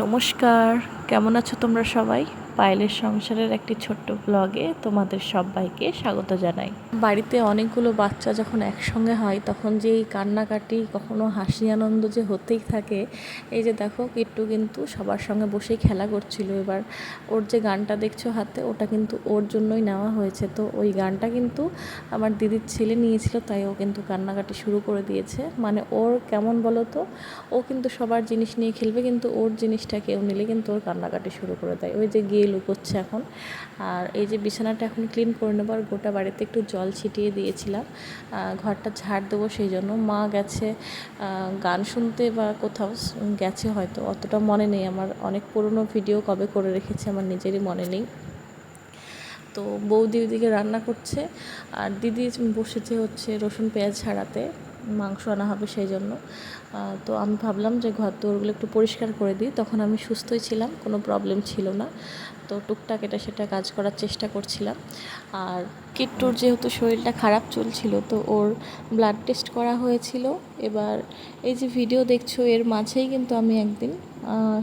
নমস্কার, কেমন আছো তোমরা সবাই? পায়েলের সংসারের একটি ছোট্ট ব্লগে তোমাদের সবাইকে স্বাগত জানাই। বাড়িতে অনেকগুলো বাচ্চা যখন একসঙ্গে হয় তখন যে এই কান্নাকাটি কখনো হাসি আনন্দ যে হতেই থাকে। এই যে দেখো কিট্টু কিন্তু সবার সঙ্গে বসেই খেলা করছিল। এবার ওর যে গানটা দেখছো হাতে, ওটা কিন্তু ওর জন্যই নেওয়া হয়েছে। তো ওই গানটা কিন্তু আমার দিদির ছেলে নিয়েছিল, তাই ও কিন্তু কান্নাকাটি শুরু করে দিয়েছে। মানে ওর কেমন বলো তো, ও কিন্তু সবার জিনিস নিয়ে খেলবে, কিন্তু ওর জিনিসটা কেউ নিলে কিন্তু ওর কান্নাকাটি শুরু করে দেয়। ওই যে গিয়ে লুকোচ্ছে এখন। আর এই যে বিছানাটা এখন ক্লিন করে নেবো, আর গোটা বাড়িতে একটু জল ছিটিয়ে দিয়েছিলাম, ঘরটা ঝাড় দেবো সেই জন্য। মা গেছে গান শুনতে বা কোথাও গেছে হয়তো, অতটা মনে নেই আমার। অনেক পুরনো ভিডিও কবে করে রেখেছে আমার নিজেরই মনে নেই। তো বৌদি ওইদিকে রান্না করছে, আর দিদি বসেছে হচ্ছে রসুন পেঁয়াজ ছাড়াতে, মাংস আনা হবে সেই জন্য। তো আমি ভাবলাম যে ঘর দোরগুলো একটু পরিষ্কার করে দিই। তখন আমি সুস্থই ছিলাম, কোনো প্রবলেম ছিল না। তো টুকটাক এটা সেটা কাজ করার চেষ্টা করছিলাম। আর কিট্টুর যেহেতু শরীরটা খারাপ চলছিল, তো ওর ব্লাড টেস্ট করা হয়েছিল। এবার এই যে ভিডিও দেখছো, এর মাঝেই কিন্তু আমি একদিন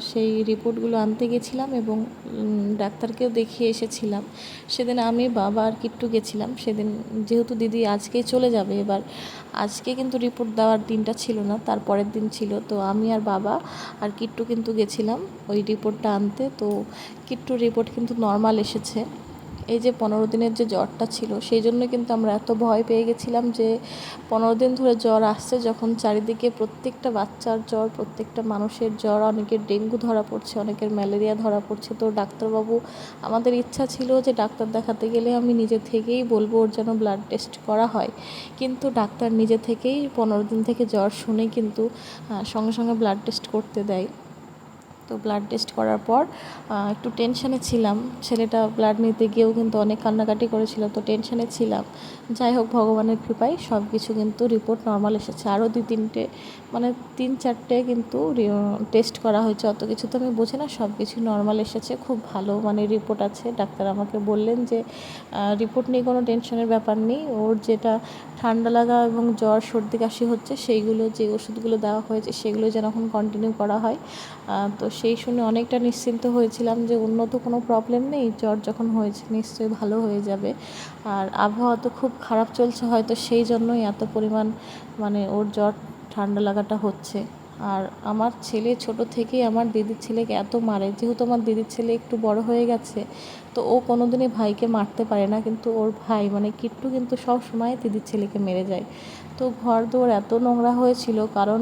সেই রিপোর্টগুলো আনতে গেছিলাম এবং ডাক্তারকেও দেখিয়ে এসেছিলাম। সেদিন আমি, বাবা আর কিট্টু গেছিলাম। সেদিন যেহেতু দিদি আজকেই চলে যাবে, এবার আজকে কিন্তু রিপোর্ট দেওয়ার দিনটা ছিল না, তার পরের দিন ছিল। তো আমি আর বাবা আর কিট্টু কিন্তু গেছিলাম ওই রিপোর্টটা আনতে। তো কিট্টুর রিপোর্ট কিন্তু নর্মাল এসেছে। এই যে 15 দিনের যে জ্বরটা ছিল, সেই জন্য কিন্তু আমরা এত ভয় পেয়ে গেছিলাম যে 15 দিন ধরে জ্বর আসছে, যখন চারিদিকে প্রত্যেকটা বাচ্চার জ্বর, প্রত্যেকটা মানুষের জ্বর, অনেকের ডেঙ্গু ধরা পড়ছে, অনেকের ম্যালেরিয়া ধরা পড়ছে। তো ডাক্তারবাবু, আমাদের ইচ্ছা ছিল যে ডাক্তার দেখাতে গেলে আমি নিজে থেকেই বলবো ওর যেন ব্লাড টেস্ট করা হয়, কিন্তু ডাক্তার নিজে থেকেই 15 দিন থেকে জ্বর শুনে কিন্তু সঙ্গে সঙ্গে ব্লাড টেস্ট করতে দেয়। তো ব্লাড টেস্ট করার পর একটু টেনশানে ছিলাম। ছেলেটা ব্লাড নিতে গিয়েও কিন্তু অনেক কান্নাকাটি করেছিল, তো টেনশানে ছিলাম। যাই হোক, ভগবানের কৃপায় সব কিছু কিন্তু রিপোর্ট নর্মাল এসেছে। আরও 2-3টে, মানে 3-4টে কিন্তু টেস্ট করা হয়েছে, অত কিছু তো আমি বুঝি না। সব কিছু নর্মাল এসেছে, খুব ভালো মানে রিপোর্ট আছে। ডাক্তার আমাকে বললেন যে রিপোর্ট নিয়ে কোনো টেনশনের ব্যাপার নেই। ওর যেটা ঠান্ডা লাগা এবং জ্বর সর্দি কাশি হচ্ছে, সেইগুলো যে ওষুধগুলো দেওয়া হয়েছে সেগুলো যেন এখন কন্টিনিউ করা হয়। তো সেই শুনে অনেকটা নিশ্চিন্ত হয়েছিলাম যে উন্নত কোনো প্রবলেম নেই, জ্বর যখন হয়েছে নিশ্চয়ই ভালো হয়ে যাবে। আর আবহাওয়া তো খুব খারাপ চলছে, হয়তো সেই জন্যই এত পরিমাণ মানে ওর জ্বর ঠান্ডা লাগাটা হচ্ছে। আর আমার ছেলে ছোট থেকেই আমার দিদির ছেলেকে এত মারে। যেহেতু আমার দিদির ছেলে একটু বড় হয়ে গেছে, তো ও কোনো দিনই ভাইকে মারতে পারে না, কিন্তু ওর ভাই মানে কিট্টু কিন্তু সব সময় দিদির ছেলেকে মেরে যায়। তো ঘর দোর এত নোংরা হয়েছিল, কারণ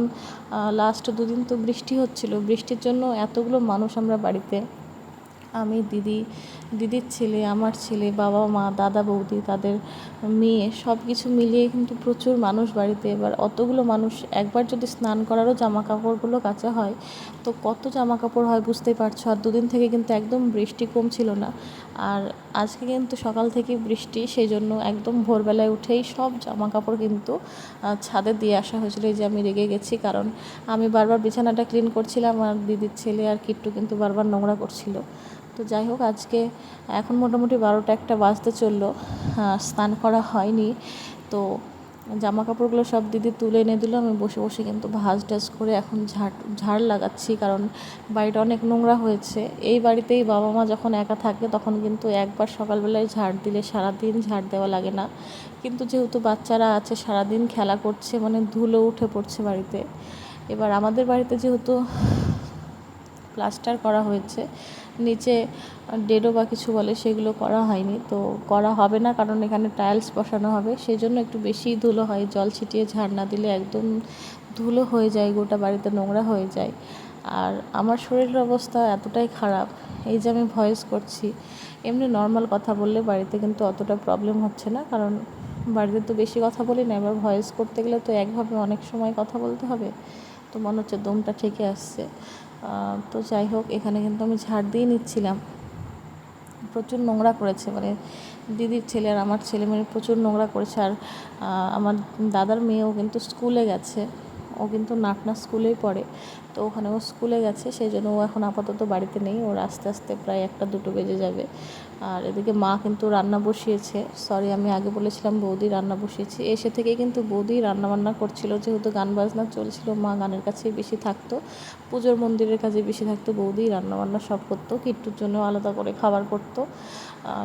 লাস্ট 2 দিন তো বৃষ্টি হচ্ছিল। বৃষ্টির জন্য এতগুলো মানুষ আমরা বাড়িতে, আমি, দিদির ছেলে, আমার ছেলে, বাবা মা, দাদা বৌদি, তাদের মেয়ে, সব কিছু মিলিয়ে কিন্তু প্রচুর মানুষ বাড়িতে। এবার অতগুলো মানুষ একবার যদি স্নান করারও জামা কাপড়গুলো কাচা হয়, তো কত জামা কাপড় হয় বুঝতেই পারছো। আর 2 দিন থেকে কিন্তু একদম বৃষ্টি কমছিল না। আর আজকে কিন্তু সকাল থেকে বৃষ্টি, সেই জন্য একদম ভোরবেলায় উঠেই সব জামা কাপড় কিন্তু ছাদে দিয়ে আসা হয়েছিল। এই যে আমি রেগে গেছি, কারণ আমি বারবার বিছানাটা ক্লিন করছিলাম, আর দিদির ছেলে আর কিট্টু কিন্তু বারবার নোংরা করছিল। তো যাই হোক, আজকে এখন মোটামুটি 12টা-1টা বাজতে চললো, স্নান করা হয়নি। তো জামা কাপড়গুলো সব দিদি তুলে এনে দিল। আমি বসে বসে কিন্তু ভাঁজ টাজ করে এখন ঝাড় লাগাচ্ছি, কারণ বাড়িটা অনেক নোংরা হয়েছে। এই বাড়িতেই বাবা মা যখন একা থাকে তখন কিন্তু একবার সকালবেলায় ঝাড় দিলে সারাদিন ঝাড় দেওয়া লাগে না, কিন্তু যেহেতু বাচ্চারা আছে সারাদিন খেলা করছে, মানে ধুলো উঠে পড়ছে বাড়িতে। এবার আমাদের বাড়িতে যেহেতু প্লাস্টার করা হয়েছে, নিচে ডেডো বা কিছু বলে, সেগুলো করা হয়নি। তো করা হবে না, কারণ এখানে টাইলস বসানো হবে, সেই জন্য একটু বেশিই ধুলো হয়। জল ছিটিয়ে ঝাড় না দিলে একদম ধুলো হয়ে যায়, গোটা বাড়িতে নোংরা হয়ে যায়। আর আমার শরীরের অবস্থা এতটাই খারাপ, এই যে আমি ভয়েস করছি, এমনি নর্মাল কথা বললে বাড়িতে কিন্তু অতটা প্রবলেম হচ্ছে না, কারণ বাড়িতে তো বেশি কথা বলি না। এবার ভয়েস করতে গেলে তো একভাবে অনেক সময় কথা বলতে হবে, তো মনে হচ্ছে দমটা ঠেকে আসছে। তো যাই হোক, এখানে কিন্তু আমি ঝাড় দিয়ে নিচ্ছিলাম। প্রচুর নোংরা করেছে, মানে দিদির ছেলে আর আমার ছেলে মেয়ে প্রচুর নোংরা করেছে। আর আমার দাদার মেয়েও কিন্তু স্কুলে গেছে, ও কিন্তু নাটনা স্কুলেই পড়ে। তো ওখানে ও স্কুলে গেছে, সেই জন্য ও এখন আপাতত বাড়িতে নেই। ওর আস্তে আস্তে প্রায় 1-2 বেজে যাবে। আর এদিকে মা কিন্তু রান্না বসিয়েছে, সরি আমি আগে বলেছিলাম বৌদি রান্না বসিয়েছে। এসে থেকেই কিন্তু বৌদি রান্নাবান্না করছিল, যেহেতু গান বাজনা চলছিল মা গানের কাছেই বেশি থাকতো, পুজোর মন্দিরের কাজে বেশি থাকতো। বৌদি রান্নাবান্না সব করতো, কিট্টুর জন্য আলাদা করে খাবার করতো,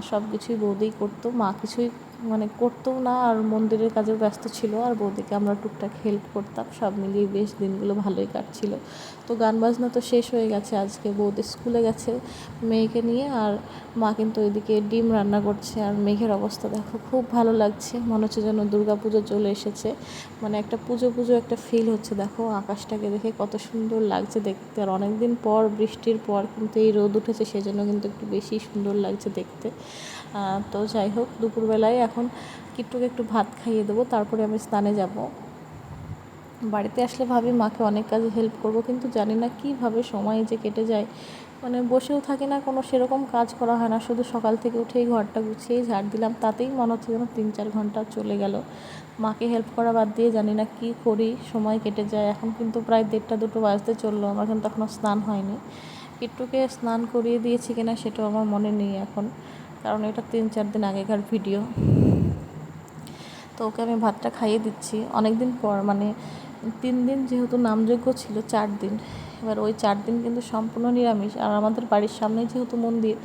সব কিছুই বৌদিই করতো। মা কিছুই মানে করতো না, আর মন্দিরের কাজে ব্যস্ত ছিল, আর বৌদিকে আমরা টুকটাক হেল্প করতাম। সব মিলিয়ে বেশ দিনগুলো ভালোই কাটছিল। তো গান বাজনা তো শেষ হয়ে গেছে, আজকে বৌদি স্কুলে গেছে মেয়েকে নিয়ে, আর মা কিন্তু ওইদিকে ডিম রান্না করছে। আর মেঘের অবস্থা দেখো, খুব ভালো লাগছে, মনে হচ্ছে যেন দুর্গাপুজো চলে এসেছে, মানে একটা পুজো পুজো একটা ফিল হচ্ছে। দেখো আকাশটাকে দেখে কত সুন্দর লাগছে দেখতে, আর অনেক দিন পর বৃষ্টির পর কিন্তু এই রোদ উঠেছে, সেজন্য কিন্তু একটু বেশি সুন্দর লাগছে দেখতে। তো যাই হোক, দুপুরবেলায় এখন কিট্টুকে একটু ভাত খাইয়ে দেবো, তারপরে আমি স্নানে যাব। বাড়িতে আসলে ভাবি মাকে অনেক কাজে হেল্প করব, কিন্তু জানি না কীভাবে সময় যে কেটে যায়। মানে বসেও থাকি না, কোনো সেরকম কাজ করা হয় না, শুধু সকাল থেকে উঠেই ঘরটা গুছিয়েই ঝাড় দিলাম, তাতেই মনে হচ্ছে যেন 3-4 ঘন্টা চলে গেল। মাকে হেল্প করা বাদ দিয়ে জানি না কী করি, সময় কেটে যায়। এখন কিন্তু প্রায় 1:30-2 বাজতে চললো, আমার কিন্তু এখনও স্নান হয়নি। কিট্টুকে স্নান করিয়ে দিয়েছি কিনা সেটাও আমার মনে নেই এখন, কারণ এটা 3-4 দিন আগেকার ভিডিও। তো ওকে আমি ভাতটা খাইয়ে দিচ্ছি অনেক দিন পর, মানে 3 দিন যেহেতু নামযজ্ঞ ছিল, 4 দিন, এবার ওই 4 দিন কিন্তু সম্পূর্ণ নিরামিষ। আর আমাদের বাড়ির সামনেই যেহেতু মন্দির,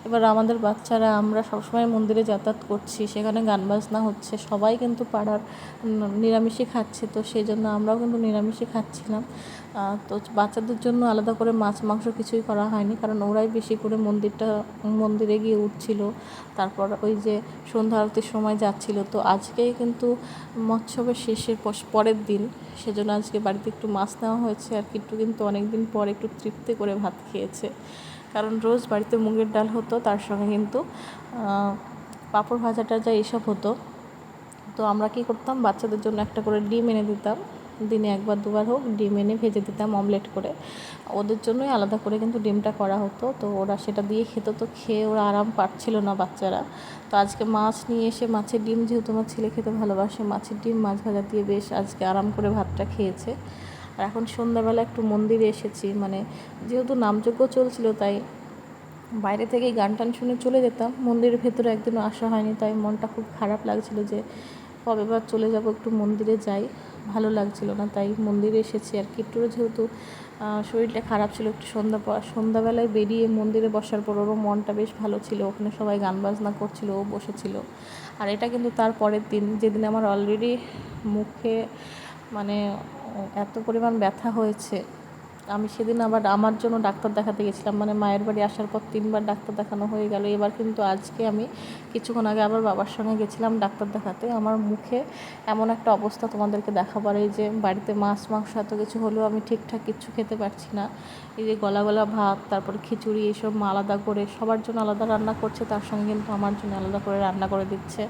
এবার আমাদের বাচ্চারা আমরা সবসময় মন্দিরে যাতায়াত করছি, সেখানে গান বাজনা হচ্ছে, সবাই কিন্তু পাড়ার নিরামিষই খাচ্ছে, তো সেই জন্য আমরাও কিন্তু নিরামিষই খাচ্ছিলাম। তো বাচ্চাদের জন্য আলাদা করে মাছ মাংস কিছুই করা হয়নি, কারণ ওরাই বেশি করে মন্দিরে গিয়ে উঠছিল, তারপর ওই যে সন্ধ্যা আরতির সময় যাচ্ছিল। তো আজকেই কিন্তু মৎসবের শেষের পরের দিন, সেজন্য আজকে বাড়িতে একটু মাছ নেওয়া হয়েছে। আর কিট্টু কিন্তু অনেক দিন পর একটু তৃপ্তি করে ভাত খেয়েছে, কারণ রোজ বাড়িতে মুগের ডাল হতো, তার সঙ্গে কিন্তু পাঁপড় ভাজা টাজা এসব হতো। তো আমরা কী করতাম, বাচ্চাদের জন্য একটা করে ডিম এনে দিতাম, দিনে 1-2 বার হোক ডিম এনে ভেজে দিতাম অমলেট করে, ওদের জন্যই আলাদা করে কিন্তু ডিমটা করা হতো। তো ওরা সেটা দিয়ে খেত, তো খেয়ে ওরা আরাম পাচ্ছিল না বাচ্চারা। তো আজকে মাছ নিয়ে এসে, মাছের ডিম যেহেতু আমার ছেলে খেতে ভালোবাসে, মাছের ডিম মাছ ভাজা দিয়ে বেশ আজকে আরাম করে ভাতটা খেয়েছে। আর এখন সন্ধ্যাবেলা একটু মন্দিরে এসেছি, মানে যেহেতু নামযজ্ঞ চলছিল, তাই বাইরে থেকেই গান টান শুনে চলে যেতাম, মন্দিরের ভেতরে একদিনও আসা হয়নি, তাই মনটা খুব খারাপ লাগছিল যে কবেবার চলে যাব, একটু মন্দিরে যাই, ভালো লাগছিল না, তাই মন্দিরে এসেছি। আর কিট্টুরও যেহেতু শরীরটা খারাপ ছিল, একটু সন্ধ্যাবেলায় বেরিয়ে মন্দিরে বসার পর ওরও মনটা বেশ ভালো ছিল, ওখানে সবাই গান বাজনা করছিল, ও বসেছিল। আর এটা কিন্তু তার পরের দিন, যেদিন আমার অলরেডি মুখে মানে এত পরিমাণ ব্যথা হয়েছে, আমি সেদিন আবার আমার জন্য ডাক্তার দেখাতে গেছিলাম, মানে মায়ের বাড়ি আসার পর 3 বার ডাক্তার দেখানো হয়ে গেল। এবার কিন্তু আজকে আমি কিছুক্ষণ আগে আবার বাবার সঙ্গে গেছিলাম ডাক্তার দেখাতে। আমার মুখে এমন একটা অবস্থা তোমাদেরকে দেখাবার, এই যে বাড়িতে মাছ মাংস এত কিছু হলেও আমি ঠিকঠাক কিচ্ছু খেতে পারছি না। এই যে গলা গলা ভাত, তারপরে খিচুড়ি, এইসব মা আলাদা করে সবার জন্য আলাদা রান্না করছে, তার সঙ্গে কিন্তু আমার জন্য আলাদা করে রান্না করে দিচ্ছে।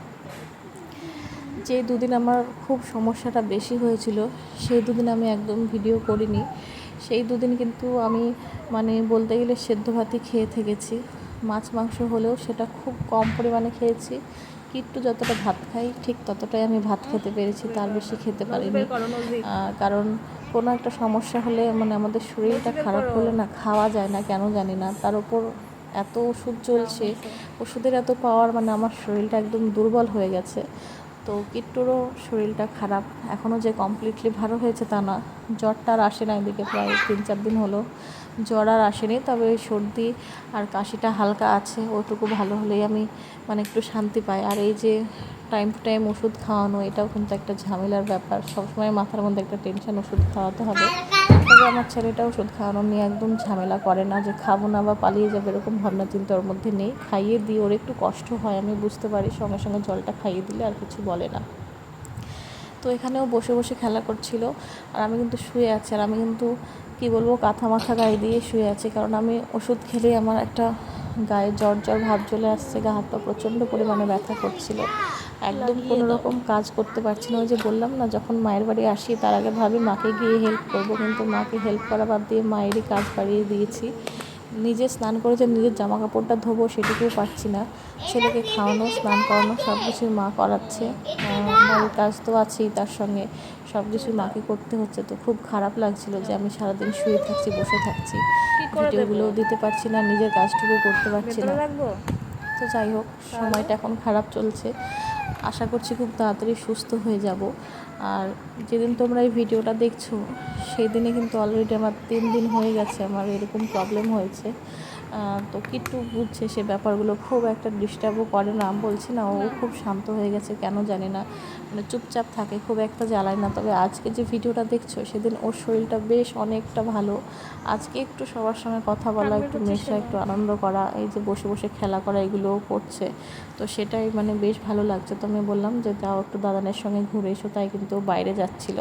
যে 2 দিন আমার খুব সমস্যাটা বেশি হয়েছিল, সেই 2 দিন আমি একদম ভিডিও করিনি। সেই 2 দিন কিন্তু আমি মানে বলতে গেলে সেদ্ধ ভাতই খেয়ে থেকেছি, মাছ মাংস হলেও সেটা খুব কম পরিমাণে খেয়েছি। কিট্টু যতটা ভাত খাই ঠিক ততটাই আমি ভাত খেতে পেরেছি, তার বেশি খেতে পারিনি। কারণ কোনো একটা সমস্যা হলে, মানে আমাদের শরীরটা খারাপ হলে না খাওয়া যায় না, কেন জানি না। তার উপর এত ওষুধ চলছে, ওষুধের এত পাওয়ার, মানে আমার শরীরটা একদম দুর্বল হয়ে গেছে। তো কিট্টুরও শরীরটা খারাপ, এখনও যে কমপ্লিটলি ভালো হয়েছে তা না, জ্বরটা আর আসে না, এদিকে প্রায় 3-4 দিন হলো জ্বর আর আসেনি, তবে ওই সর্দি আর কাশিটা হালকা আছে, ওটুকু ভালো হলেই আমি মানে একটু শান্তি পাই। আর এই যে টাইম টু টাইম ওষুধ খাওয়ানো, এটাও কিন্তু একটা ঝামেলার ব্যাপার, সবসময় মাথার মধ্যে একটা টেনশন, ওষুধ খাওয়াতে হবে। তবে আমার ছেলেটা ওষুধ খাওয়ানো নিয়ে একদম ঝামেলা করে না, যে খাবো না বা পালিয়ে যাবে এরকম ভাবনা চিন্তা ওর মধ্যে নেই। খাইয়ে দিই, ওর একটু কষ্ট হয় আমি বুঝতে পারি, সঙ্গে সঙ্গে জলটা খাইয়ে দিলে আর কিছু বলে না। তো এখানেও বসে বসে খেলা করছিল, আর আমি কিন্তু শুয়ে আছি। আর আমি কিন্তু কী বলবো, কাঁথা মাথা গায়ে দিয়ে শুয়ে আছি, কারণ আমি ওষুধ খেলেই আমার একটা গায়ে জ্বর জ্বর ভাব চলে আসছে, গা হাত পা প্রচণ্ড পরিমাণে ব্যথা করছিল, একদম কোনো রকম কাজ করতে পারছি না। ওই যে বললাম না, যখন মায়ের বাড়ি আসি তার আগে ভাবি মাকে গিয়ে হেল্প করবো, কিন্তু মাকে হেল্প করা বাদ দিয়ে মায়েরই কাজ বাড়িয়ে দিয়েছি। নিজে স্নান করে যে নিজের জামা কাপড়টা ধোবো সেটুকুও পারছি না, ছেলেকে খাওয়ানো স্নান করানো সব কিছুই মা করাচ্ছে। বাড়ির কাজ তো আছেই, তার সঙ্গে সব কিছু মাকে করতে হচ্ছে। তো খুব খারাপ লাগছিল যে আমি সারাদিন শুয়ে থাকছি, বসে থাকছি, ভিডিওগুলোও দিতে পারছি না, নিজের কাজটুকু করতে পারছি না। তো যাই হোক, সময়টা এখন খারাপ চলছে, আশা করছি খুব তাড়াতাড়ি সুস্থ হয়ে যাব। আর যেদিন তোমরা এই ভিডিওটা দেখছো সেই দিনে কিন্তু অলরেডি আমার 3 দিন হয়ে গেছে আমার এরকম প্রবলেম হয়েছে। তো কিট্টু বুঝছে সে ব্যাপারগুলো, খুব একটা ডিস্টার্বও করে না, বলছি না, ও খুব শান্ত হয়ে গেছে, কেন জানি না, মানে চুপচাপ থাকে, খুব একটা জ্বালায় না। তবে আজকে যে ভিডিওটা দেখছো সেদিন ওর শরীরটা বেশ অনেকটা ভালো। আজকে একটু সবার সঙ্গে কথা বলা, একটু মেশা, একটু আনন্দ করা, এই যে বসে বসে খেলা করা, এগুলোও করছে। তো সেটাই মানে বেশ ভালো লাগছে। তো আমি বললাম যে যাও একটু দাদানের সঙ্গে ঘুরে এসো, তাই কিন্তু বাইরে যাচ্ছিল।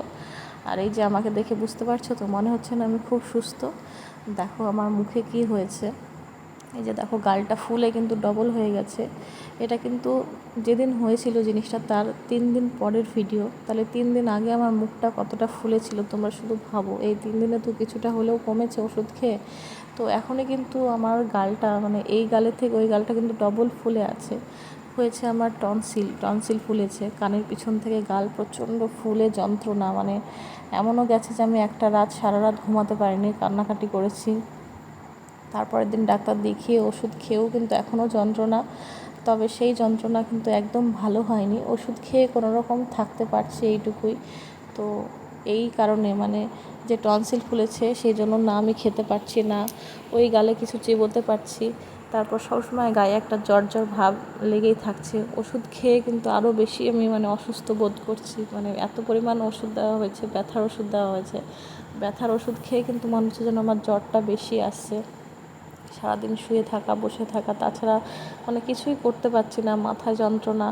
আর এই যে আমাকে দেখে বুঝতে পারছো তো, মনে হচ্ছে না আমি খুব সুস্থ? দেখো আমার মুখে কি হয়েছে, এই যে দেখো গালটা ফুলে কিন্তু ডবল হয়ে গেছে। এটা কিন্তু যেদিন হয়েছিল জিনিসটা তার 3 দিন পরের ভিডিও। তাহলে 3 দিন আগে আমার মুখটা কতটা ফুলেছিল তোমরা শুধু ভাবো। এই 3 দিনে তো কিছুটা হলেও কমেছে ওষুধ খেয়ে। তো এখনই কিন্তু আমার গালটা, মানে এই গালের থেকে ওই গালটা কিন্তু ডবল ফুলে আছে। হয়েছে আমার টনসিল ফুলেছে, কানের পিছন থেকে গাল প্রচণ্ড ফুলে যন্ত্রণা, মানে এমনও গেছে যে আমি একটা রাত সারা রাত ঘুমাতে পারিনি, কান্নাকাটি করেছি। তারপরের দিন ডাক্তার দেখিয়ে ওষুধ খেয়েও কিন্তু এখনও যন্ত্রণা। তবে সেই যন্ত্রণা কিন্তু একদম ভালো হয়নি, ওষুধ খেয়ে কোনো রকম থাকতে পারছি এইটুকুই। তো এই কারণে মানে যে টনসিল ফুলেছে সেই জন্য না আমি খেতে পারছি না, ওই গালে কিছু চিবোতে পারছি। তারপর সবসময় গায়ে একটা জ্বর জ্বর ভাব লেগেই থাকছে। ওষুধ খেয়ে কিন্তু আরও বেশি আমি মানে অসুস্থ বোধ করছি। মানে এত পরিমাণ ওষুধ দেওয়া হয়েছে, ব্যথার ওষুধ দেওয়া হয়েছে, ব্যথার ওষুধ খেয়ে কিন্তু মনে হচ্ছে যেন আমার জ্বরটা বেশি আসছে। সারাদিন শুয়ে থাকা, বসে থাকা, তাছাড়া মানে কিছুই করতে পারছি না, মাথায় যন্ত্রণা।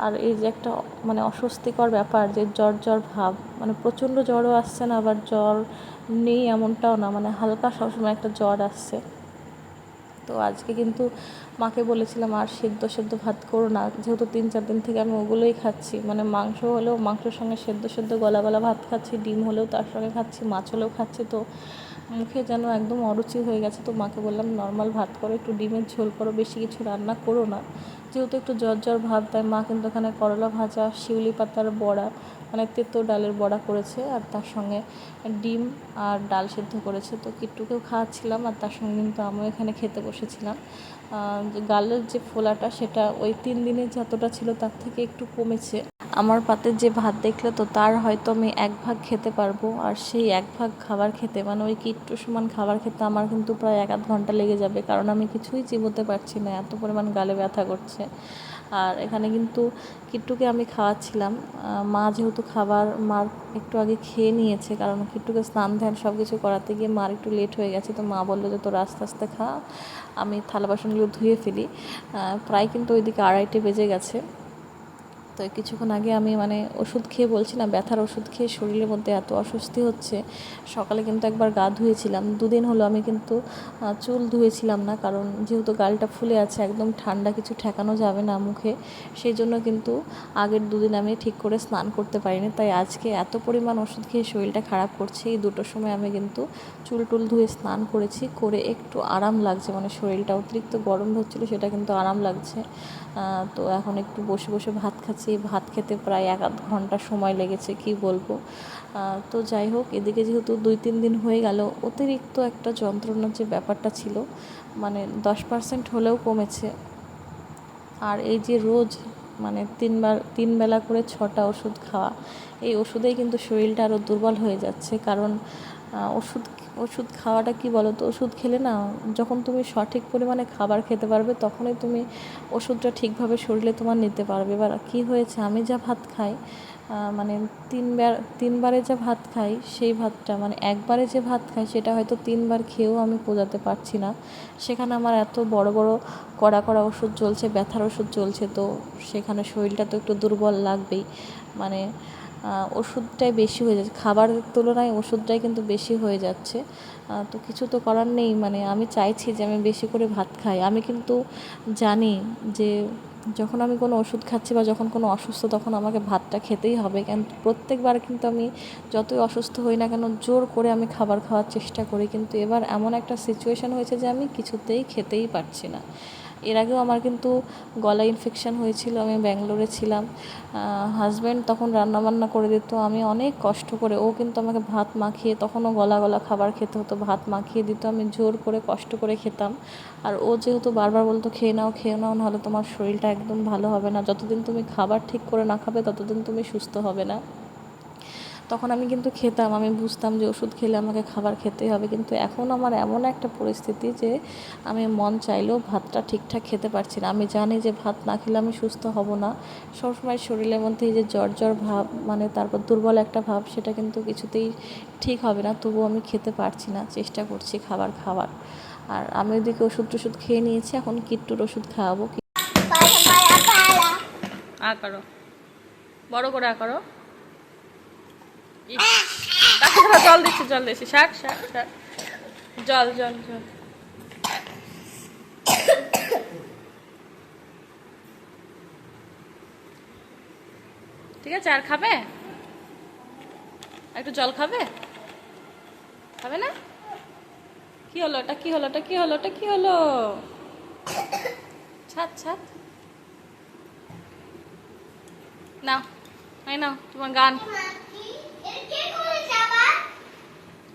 আর এই যে একটা মানে অস্বস্তিকর ব্যাপার যে জ্বর জ্বর ভাব, মানে প্রচণ্ড জ্বরও আসছে না, আবার জ্বর নেই এমনটাও না, মানে হালকা সবসময় একটা জ্বর আসছে। তো আজকে কিন্তু মাকে বলেছিলাম আর সেদ্ধ সেদ্ধ ভাত করো না, যেহেতু 3-4 দিন থেকে আমি ওগুলোই খাচ্ছি, মানে মাংস হলেও মাংসের সঙ্গে সেদ্ধ সেদ্ধ গলা গলা ভাত খাচ্ছি, ডিম হলেও তার সঙ্গে খাচ্ছি, মাছ হলেও খাচ্ছি। তো মুখে যেন একদম অরুচি হয়ে গেছে। তো মাকে বললাম নর্মাল ভাত করো, একটু ডিমের ঝোল করো, বেশি কিছু রান্না করো না, যেহেতু একটু জ্বর জ্বর ভাব। তাই মা কিন্তু এখানে করলা ভাজা, শিউলি পাতার বড়া, মানে তেতো ডালের বড়া করেছে, আর তার সঙ্গে ডিম আর ডাল সেদ্ধ করেছে। তো কিট্টুকেও খাওয়াচ্ছিলাম, আর তার সঙ্গে কিন্তু আমিও এখানে খেতে বসেছিলাম। গালের যে ফোলাটা সেটা ওই 3 দিনে যতটা ছিল তার থেকে একটু কমেছে। আমার পাতের যে ভাত দেখলে তো তার হয়তো আমি 1 ভাগ খেতে পারবো, আর সেই 1 ভাগ খাবার খেতে মানে ওই কিট্টু সমান খাবার খেতে আমার কিন্তু প্রায় 1-1.5 ঘন্টা লেগে যাবে, কারণ আমি কিছুই চিবোতে পারছি না, এত পরিমাণ গালে ব্যথা করছে। আর এখানে কিন্তু কিট্টুকে আমি খাওয়াচ্ছিলাম, মা যেহেতু খাবার মার একটু আগে খেয়ে নিয়েছে, কারণ কিট্টুকে স্নান ধ্যান সব কিছু করাতে গিয়ে মার একটু লেট হয়ে গেছে। তো মা বললো যে তোর আস্তে আস্তে খা, আমি থালা বাসনগুলো ধুয়ে ফেলি। প্রায় কিন্তু ওইদিকে 2:30 বেজে গেছে। তো কিছুক্ষণ আগে আমি মানে ওষুধ খেয়ে, বলছি না ব্যথার ওষুধ খেয়ে শরীরের মধ্যে এত অস্বস্তি হচ্ছে। সকালে কিন্তু একবার গা ধুয়েছিলাম, 2 দিন হলো আমি কিন্তু চুল ধুয়েছিলাম না, কারণ যেহেতু গালটা ফুলে আছে, একদম ঠান্ডা কিছু ঠেকানো যাবে না মুখে, সেই জন্য কিন্তু আগের 2 দিন আমি ঠিক করে স্নান করতে পারিনি। তাই আজকে এত পরিমাণ ওষুধ খেয়ে শরীরটা খারাপ করছে, এই 2টোর সময় আমি কিন্তু চুল টুল ধুয়ে স্নান করেছি, করে একটু আরাম লাগছে, মানে শরীরটা অতিরিক্ত গরম হচ্ছিলো, সেটা কিন্তু আরাম লাগছে। তো এখন একটু বসে বসে ভাত খাচ্ছি, ভাত খেতে প্রায় 1-1.5 ঘন্টা সময় লেগেছে, কি বলবো। তো যাই হোক, এদিকে যেহেতু 2-3 দিন হয়ে গেল, অতিরিক্ত একটা যন্ত্রণার যে ব্যাপারটা ছিল মানে 10% হলেও কমেছে। আর এই যে রোজ মানে 3 বেলা করে 6টা ওষুধ খাওয়া, এই ওষুধেই কিন্তু শরীরটা আরও দুর্বল হয়ে যাচ্ছে। কারণ ওষুধ খাওয়াটা কি বলো তো, ওষুধ খেলে না, যখন তুমি সঠিক পরিমাণে খাবার খেতে পারবে তখনই তুমি ওষুধটা ঠিকভাবে শরীরে তোমার নিতে পারবে। এবার কী হয়েছে, আমি যা ভাত খাই, মানে 3বারে যা ভাত খাই, সেই ভাতটা মানে একবারে যে ভাত খাই সেটা হয়তো 3বার খেয়েও আমি পোষাতে পারছি না। সেখানে আমার এত বড় বড় কড়া কড়া ওষুধ চলছে, ব্যথার ওষুধ চলছে, তো সেখানে শরীরটা তো একটু দুর্বল লাগবেই। মানে ওষুধটাই বেশি হয়ে যাচ্ছে, খাবারের তুলনায় ওষুধটাই কিন্তু বেশি হয়ে যাচ্ছে। তো কিছু তো করার নেই, মানে আমি চাইছি যে আমি বেশি করে ভাত খাই। আমি কিন্তু জানি যে যখন আমি কোনো ওষুধ খাচ্ছি বা যখন কোনো অসুস্থ, তখন আমাকে ভাতটা খেতেই হবে, কারণ প্রত্যেকবার কিন্তু আমি যতই অসুস্থ হই না কেন জোর করে আমি খাবার খাওয়ার চেষ্টা করি, কিন্তু এবার এমন একটা সিচুয়েশান হয়েছে যে আমি কিছুতেই খেতেই পারছি না। এর আগেও আমার কিন্তু গলা ইনফেকশান হয়েছিল, আমি ব্যাঙ্গালোরে ছিলাম। হাজব্যান্ড তখন রান্নাবান্না করে দিত, আমি অনেক কষ্ট করে, ও কিন্তু আমাকে ভাত মাখিয়ে, তখনও গলা গলা খাবার খেতে হতো, ভাত মাখিয়ে দিত, আমি জোর করে কষ্ট করে খেতাম। আর ও যেহেতু বারবার বলতো খেয়ে নাও খেয়ে নাও, নাহলে তোমার শরীরটা একদম ভালো হবে না, যতদিন তুমি খাবার ঠিক করে না খাবে ততদিন তুমি সুস্থ হবে না। তখন আমি কিন্তু খেতাম, আমি বুঝতাম যে ওষুধ খেলে আমাকে খাবার খেতেই হবে, কিন্তু এখন আমার এমন একটা পরিস্থিতি যে আমি মন চাইলেও ভাতটা ঠিকঠাক খেতে পারছি না। আমি জানি যে ভাত না খেলে আমি সুস্থ হব না, সবসময় শরীরের মধ্যে এই যে জ্বর জ্বর ভাব, মানে তারপর দুর্বল একটা ভাব, সেটা কিন্তু কিছুতেই ঠিক হবে না। তবুও আমি খেতে পারছি না, চেষ্টা করছি খাবার খাওয়ার। আর আমি ওইদিকে ওষুধ টষুধ খেয়ে নিয়েছি, এখন কিট্টুর ওষুধ খাওয়াবো। আ করো, বড় করে আ করো। জল দিচ্ছি, জল দিচ্ছি, শাক শাক শাক, জল জল জল। ঠিক আছে, আর খাবে? একটু জল খাবে? খাবে না? কি হলো এটা, কি হলো এটা, কি হলো এটা, কি হলো? ছাদ ছাদ নাও, এই নাও তোমার গান।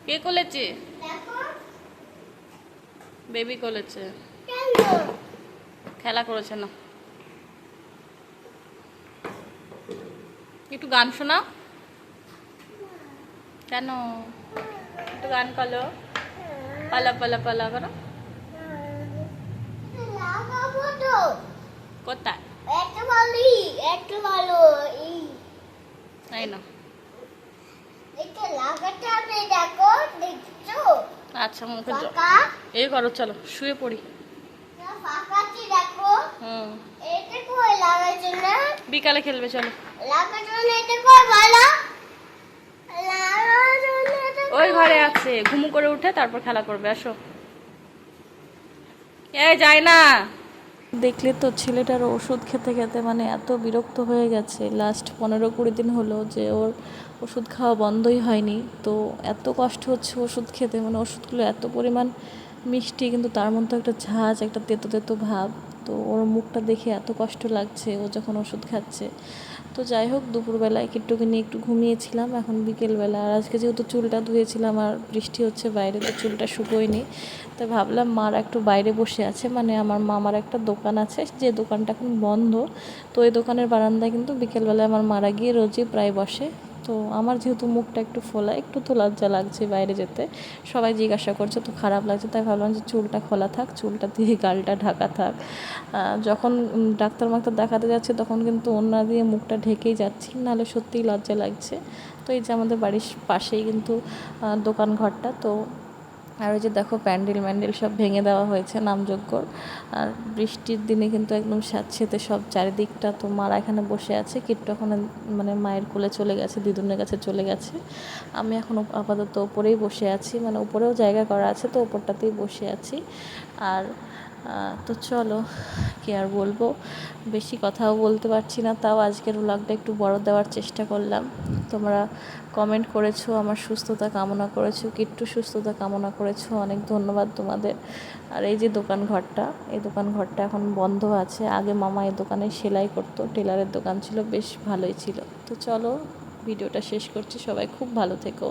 কে করেছে? বেবি করেছে, খেলা করেছে না। একটু গান শোনাও। কেন? একটু গান করো, পালা পালা পালা করো। কোথায়? এই না, আচ্ছা মুখে এই করো, চলো শুয়ে পড়ি। হুম, বিকালে খেলবে, চলো। ওই ঘরে আছে, ঘুমু করে উঠে তারপর খেলা করবে, আসো। এই যায় না। দেখলে তো ছেলেটার ওষুধ খেতে খেতে মানে এত বিরক্ত হয়ে গেছে, লাস্ট 15-20 দিন হলো যে ওর ওষুধ খাওয়া বন্ধই হয়নি। তো এত কষ্ট হচ্ছে ওষুধ খেতে, মানে ওষুধগুলো এত পরিমাণ মিষ্টি, কিন্তু তার মধ্যে একটা ঝাঁজ, একটা তেতো তেতো ভাব। তো ওর মুখটা দেখে এত কষ্ট লাগছে ও যখন ওষুধ খাচ্ছে। তো যাই হোক, দুপুরবেলায় কিট্টুকে নিয়ে একটু ঘুমিয়েছিলাম, এখন বিকেলবেলা। আর আজকে যেহেতু চুলটা ধুয়েছিলাম আর বৃষ্টি হচ্ছে বাইরে, তো চুলটা শুকোয়নি, তো ভাবলাম মার একটু বাইরে বসে আছে, মানে আমার মামার একটা দোকান আছে, যে দোকানটা এখন বন্ধ। তো ওই দোকানের বারান্দায় কিন্তু বিকেলবেলায় আমার মারা গিয়ে রোজই প্রায় বসে। তো আমার যেহেতু মুখটা একটু ফোলা, একটু তো লজ্জা লাগছে বাইরে যেতে, সবাই জিজ্ঞাসা করছে, তো খারাপ লাগছে, তাই ভাবলাম যে চুলটা খোলা থাক, চুলটা দিয়ে গালটা ঢাকা থাক। যখন ডাক্তার মাক্তার দেখাতে যাচ্ছে তখন কিন্তু ওড়না দিয়ে মুখটা ঢেকেই যাচ্ছি, নাহলে সত্যিই লজ্জা লাগছে। তো এই যে আমাদের বাড়ির পাশেই কিন্তু দোকান ঘরটা। তো আর ওই যে দেখো প্যান্ডেল ম্যান্ডেল সব ভেঙে দেওয়া হয়েছে নামযজ্ঞর। আর বৃষ্টির দিনে কিন্তু একদম স্যাঁতসেঁতে সব চারিদিকটা। তো মারা এখানে বসে আছে, কিট্টু এখন মানে মায়ের কোলে চলে গেছে, দিদুনের কাছে চলে গেছে। আমি এখন আপাতত ওপরেই বসে আছি, মানে উপরেও জায়গা করা আছে, তো ওপরটাতেই বসে আছি। আর তো চলো, কি আর বলবো, বেশি কথাও বলতে পারছি না, তাও আজকের ব্লগটা একটু বড় দেওয়ার চেষ্টা করলাম। তোমরা কমেন্ট করেছো, আমার সুস্থতা কামনা করেছো, কিট্টু সুস্থতা কামনা করেছো, অনেক ধন্যবাদ তোমাদের। আর এই যে দোকান ঘরটা, এই দোকান ঘরটা এখন বন্ধ আছে। আগে মামা এই দোকানে সেলাই করতো, টেলারের দোকান ছিল, বেশ ভালোই ছিল। তো চলো, ভিডিওটা শেষ করছি, সবাই খুব ভালো থেকো।